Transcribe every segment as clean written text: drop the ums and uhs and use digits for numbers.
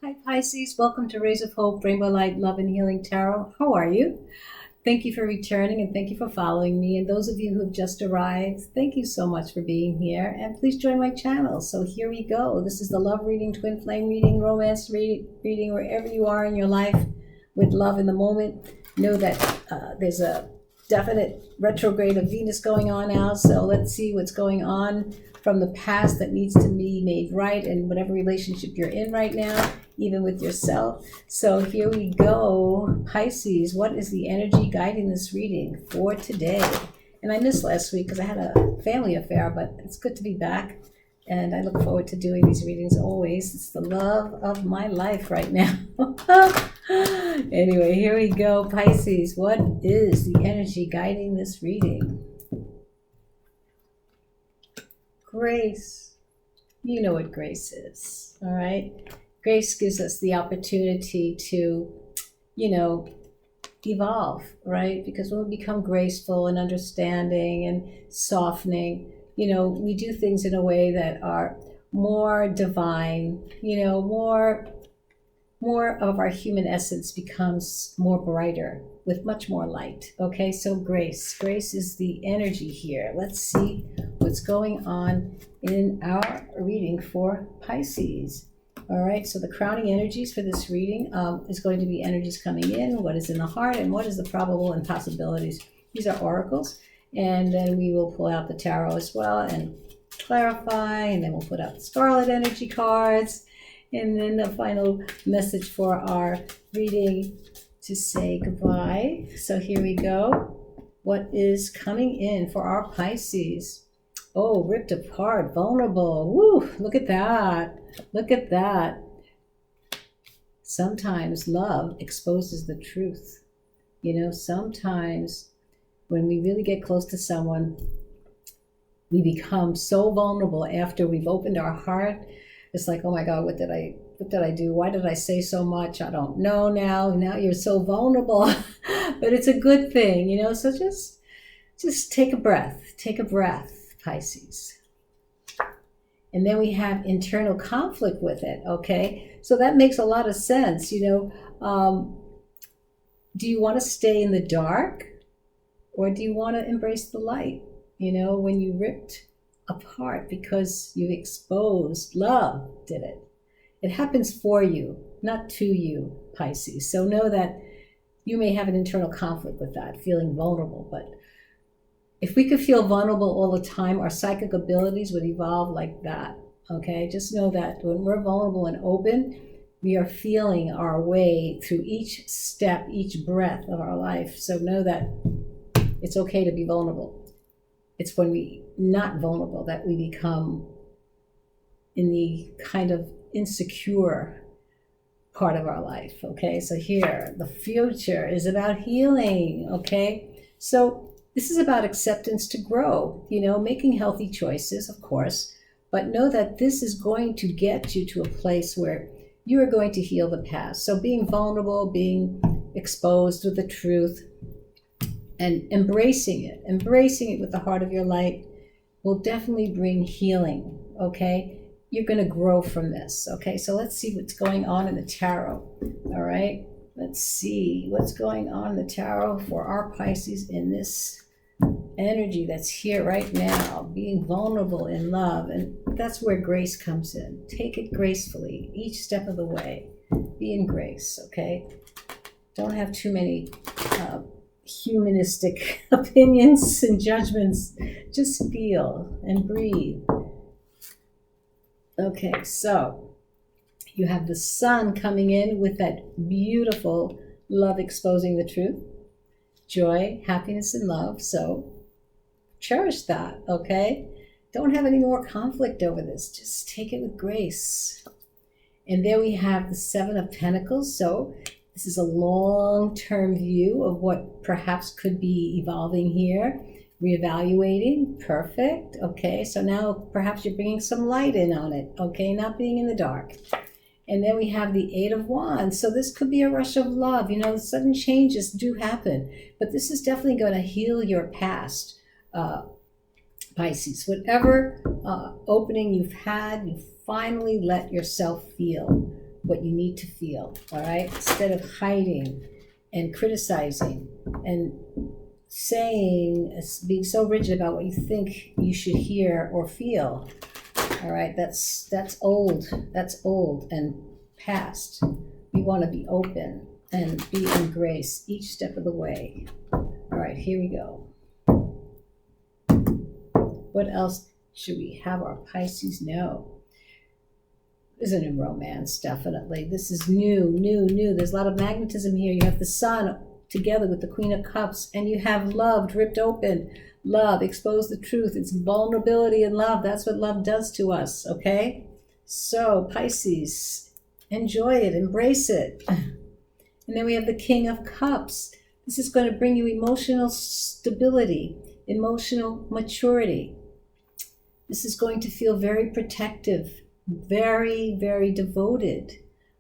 Hi, Pisces. Welcome to Rays of Hope, Rainbow Light, Love, and Healing Tarot. How are you? Thank you for returning and thank you for following me. And those of you who have just arrived, thank you so much for being here. And please join my channel. So here we go. This is the love reading, twin flame reading, romance reading, wherever you are in your life with love in the moment. Know that there's a definite retrograde of Venus going on now. So let's see what's going on from the past that needs to be made right in whatever relationship you're in right now, even with yourself. So here we go. Pisces, what is the energy guiding this reading for today? And I missed last week because I had a family affair, but it's good to be back. And I look forward to doing these readings always. It's the love of my life right now. Anyway, here we go. Pisces, what is the energy guiding this reading? Grace. You know what grace is, all right? Grace gives us the opportunity to, evolve, right? Because when we become graceful and understanding and softening, we do things in a way that are more divine, more of our human essence becomes more brighter with much more light. Okay, so grace is the energy here. Let's see what's going on in our reading for Pisces. All right, so the crowning energies for this reading is going to be energies coming in, what is in the heart, and what is the probable and possibilities. These are oracles, and then we will pull out the tarot as well and clarify, and then we'll put out the scarlet energy cards, and then the final message for our reading to say goodbye. So here we go. What is coming in for our Pisces? Oh, ripped apart, vulnerable. Woo, look at that. Look at that. Sometimes love exposes the truth. Sometimes when we really get close to someone, we become so vulnerable after we've opened our heart. It's like, oh my God, what did I do? Why did I say so much? I don't know now. Now you're so vulnerable. But it's a good thing, so just take a breath, Pisces. And then we have internal conflict with it, okay? So that makes a lot of sense, do you want to stay in the dark or do you want to embrace the light? When you ripped apart because you exposed, love did it. It happens for you, not to you, Pisces. So know that you may have an internal conflict with that, feeling vulnerable. But if we could feel vulnerable all the time, our psychic abilities would evolve like that, okay? Just know that when we're vulnerable and open, we are feeling our way through each step, each breath of our life. So know that it's okay to be vulnerable. It's when we not vulnerable that we become in the kind of insecure part of our life, okay? So here, the future is about healing, okay? So this is about acceptance to grow, making healthy choices, of course, but know that this is going to get you to a place where you are going to heal the past. So being vulnerable, being exposed with the truth, and embracing it with the heart of your light will definitely bring healing, okay? You're going to grow from this, okay? So let's see what's going on in the tarot, all right? Let's see what's going on in the tarot for our Pisces in this energy that's here right now, being vulnerable in love. And that's where grace comes in. Take it gracefully each step of the way. Be in grace, okay? Don't have too many humanistic opinions and judgments. Just feel and breathe. Okay, so you have the sun coming in with that beautiful love exposing the truth, joy, happiness, and love. So cherish that, okay? Don't have any more conflict over this. Just take it with grace. And there we have the Seven of Pentacles. So this is a long-term view of what perhaps could be evolving here. Reevaluating, perfect, okay? So now perhaps you're bringing some light in on it, okay? Not being in the dark. And then we have the Eight of Wands. So this could be a rush of love. Sudden changes do happen. But this is definitely going to heal your past, Pisces. Whatever opening you've had, you finally let yourself feel. what you need to feel, all right? Instead of hiding and criticizing and saying, being so rigid about what you think you should hear or feel, all right? That's old. That's old and past. We want to be open and be in grace each step of the way. All right, here we go. What else should we have our Pisces know? There's a new romance, definitely. This is new. There's a lot of magnetism here. You have the sun together with the Queen of Cups, and you have love ripped open. Love, expose the truth. It's vulnerability and love. That's what love does to us, okay? So, Pisces, enjoy it, embrace it. And then we have the King of Cups. This is going to bring you emotional stability, emotional maturity. This is going to feel very protective, very, very devoted,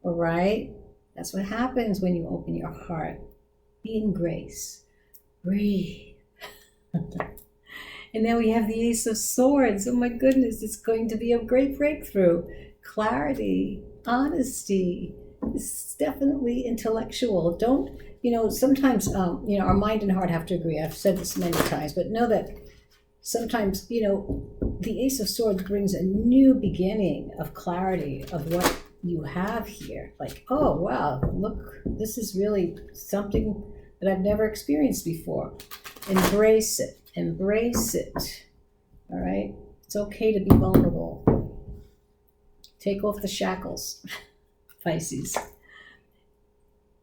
all right? That's what happens when you open your heart. Be in grace. Breathe. And then we have the Ace of Swords. Oh my goodness, it's going to be a great breakthrough. Clarity, honesty. This is definitely intellectual. Don't, sometimes, our mind and heart have to agree. I've said this many times, but know that sometimes, the Ace of Swords brings a new beginning of clarity of what you have here. Like, oh, wow, look, this is really something that I've never experienced before. Embrace it. Embrace it. All right? It's okay to be vulnerable. Take off the shackles, Pisces.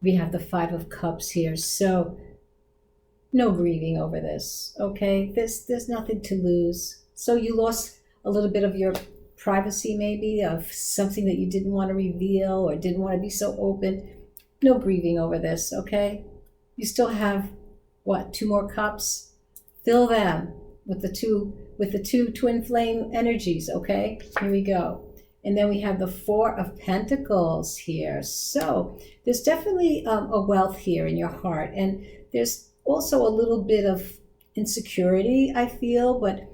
We have the Five of Cups here. So, no grieving over this, okay? There's nothing to lose. So you lost a little bit of your privacy, maybe, of something that you didn't want to reveal or didn't want to be so open. No grieving over this, okay? You still have, 2 more cups? Fill them with the two twin flame energies, okay? Here we go. And then we have the Four of Pentacles here. So there's definitely a wealth here in your heart. And there's also a little bit of insecurity, I feel, but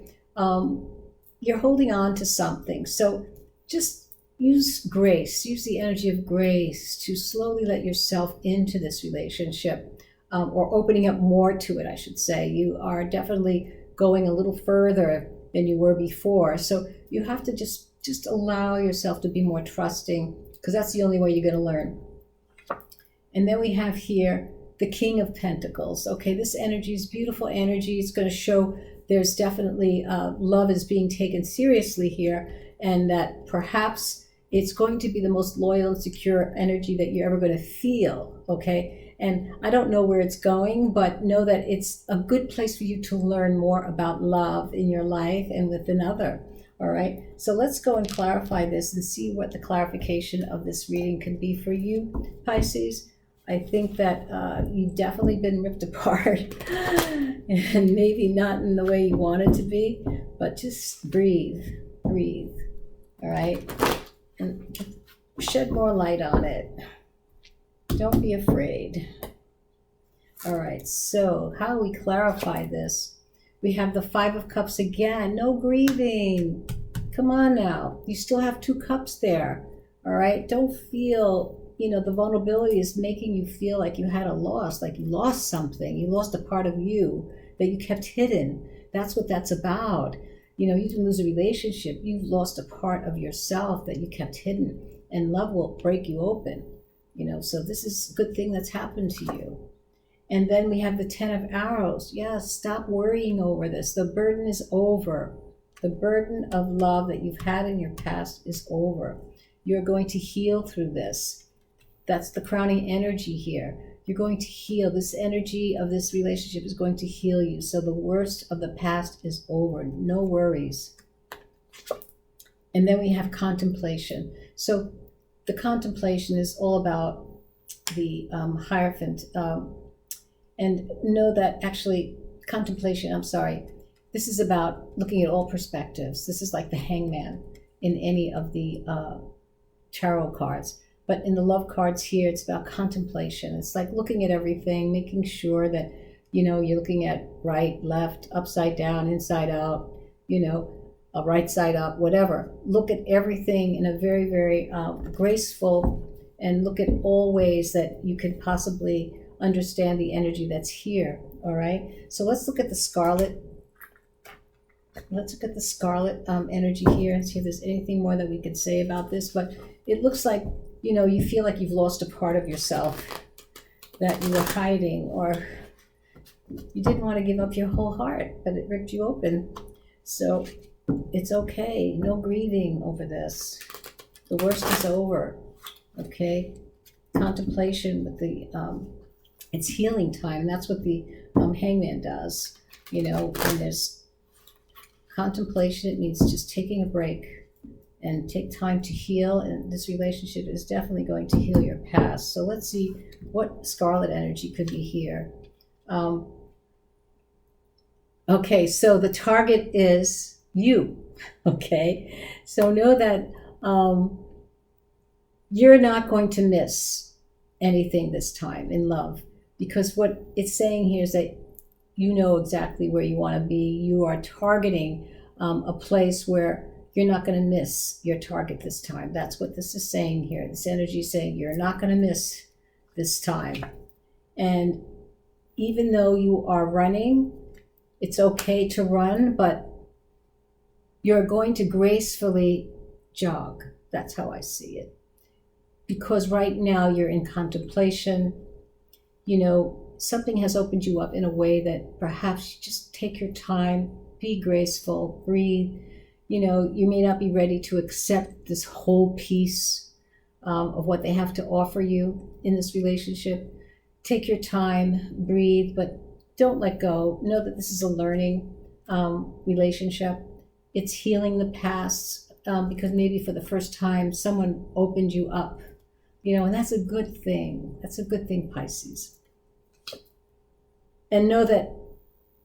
you're holding on to something. So just use grace, use the energy of grace to slowly let yourself into this relationship, or opening up more to it, I should say. You are definitely going a little further than you were before. So you have to just allow yourself to be more trusting, because that's the only way you're going to learn. And then we have here the King of Pentacles. Okay, this energy is beautiful energy. It's going to show there's definitely love is being taken seriously here, and that perhaps it's going to be the most loyal and secure energy that you're ever going to feel, okay? And I don't know where it's going, but know that it's a good place for you to learn more about love in your life and with another, all right? So let's go and clarify this and see what the clarification of this reading can be for you, Pisces. I think that you've definitely been ripped apart, and maybe not in the way you want it to be, but just breathe, all right? And shed more light on it. Don't be afraid. All right, so how do we clarify this? We have the Five of Cups again. No grieving. Come on now. You still have 2 cups there, all right? Don't feel... the vulnerability is making you feel like you had a loss, like you lost something. You lost a part of you that you kept hidden. That's what that's about. You didn't lose a relationship. You've lost a part of yourself that you kept hidden. And love will break you open. So this is a good thing that's happened to you. And then we have the Ten of Arrows. Yes, stop worrying over this. The burden is over. The burden of love that you've had in your past is over. You're going to heal through this. That's the crowning energy here. You're going to heal. This energy of this relationship is going to heal you. So the worst of the past is over. No worries. And then we have contemplation. So the contemplation is all about the Hierophant. And know that actually contemplation, this is about looking at all perspectives. This is like the Hangman in any of the tarot cards. But in the love cards here, it's about contemplation. It's like looking at everything, making sure that, you're looking at right, left, upside down, inside out, right side up, whatever. Look at everything in a very, very graceful and look at all ways that you could possibly understand the energy that's here. All right. So let's look at the scarlet. Let's look at the scarlet energy here and see if there's anything more that we can say about this. But it looks like, you know, you feel like you've lost a part of yourself that you were hiding, or you didn't want to give up your whole heart, but it ripped you open. So it's okay. No grieving over this. The worst is over. Okay. Contemplation with the, it's healing time. That's what the hangman does. You know, when there's contemplation, it means just taking a break and take time to heal. And this relationship is definitely going to heal your past. So let's see what scarlet energy could be here. Okay, so the target is you. Okay, so know that you're not going to miss anything this time in love, because what it's saying here is that you know exactly where you want to be. You are targeting a place where you're not going to miss your target this time. That's what this is saying here. This energy is saying you're not going to miss this time. And even though you are running, it's okay to run, but you're going to gracefully jog. That's how I see it. Because right now you're in contemplation. You know, something has opened you up in a way that perhaps you just take your time, be graceful, breathe. You know, you may not be ready to accept this whole piece of what they have to offer you in this relationship. Take your time, breathe, but don't let go. Know that this is a learning relationship. It's healing the past because maybe for the first time someone opened you up, you know, and that's a good thing. That's a good thing, Pisces. And know that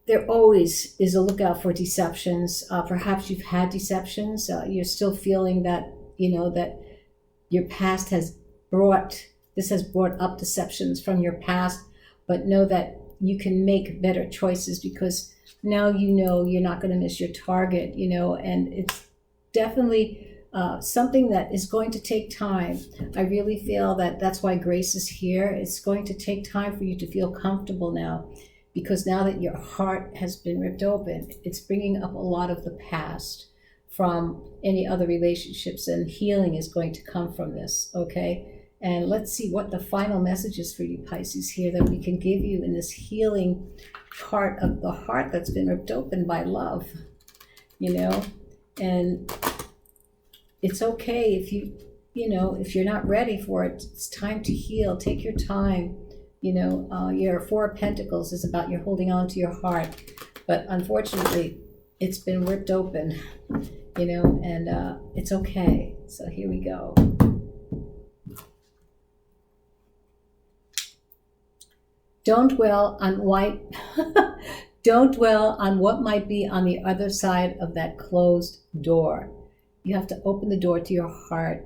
there always is a lookout for deceptions. Perhaps you've had deceptions. You're still feeling that, you know, that your past has brought up deceptions from your past, but know that you can make better choices because now you know you're not going to miss your target, you know, and it's definitely something that is going to take time. I really feel that that's why grace is here. It's going to take time for you to feel comfortable now, because now that your heart has been ripped open, it's bringing up a lot of the past from any other relationships, and healing is going to come from this, okay? And let's see what the final message is for you, Pisces, here that we can give you in this healing part of the heart that's been ripped open by love, you know? And it's okay if if you're not ready for it. It's time to heal. Take your time. You know, your Four of Pentacles is about you're holding on to your heart, but unfortunately, it's been ripped open, you know, and it's okay. So here we go. Don't dwell on don't dwell on what might be on the other side of that closed door. You have to open the door to your heart,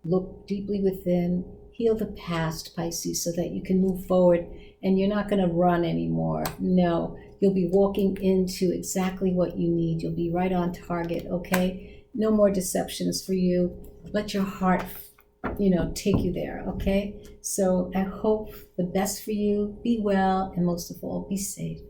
look deeply within, heal the past, Pisces, so that you can move forward, and you're not going to run anymore. No, you'll be walking into exactly what you need. You'll be right on target, okay? No more deceptions for you. Let your heart take you there, okay? So I hope the best for you. Be well, and most of all, be safe.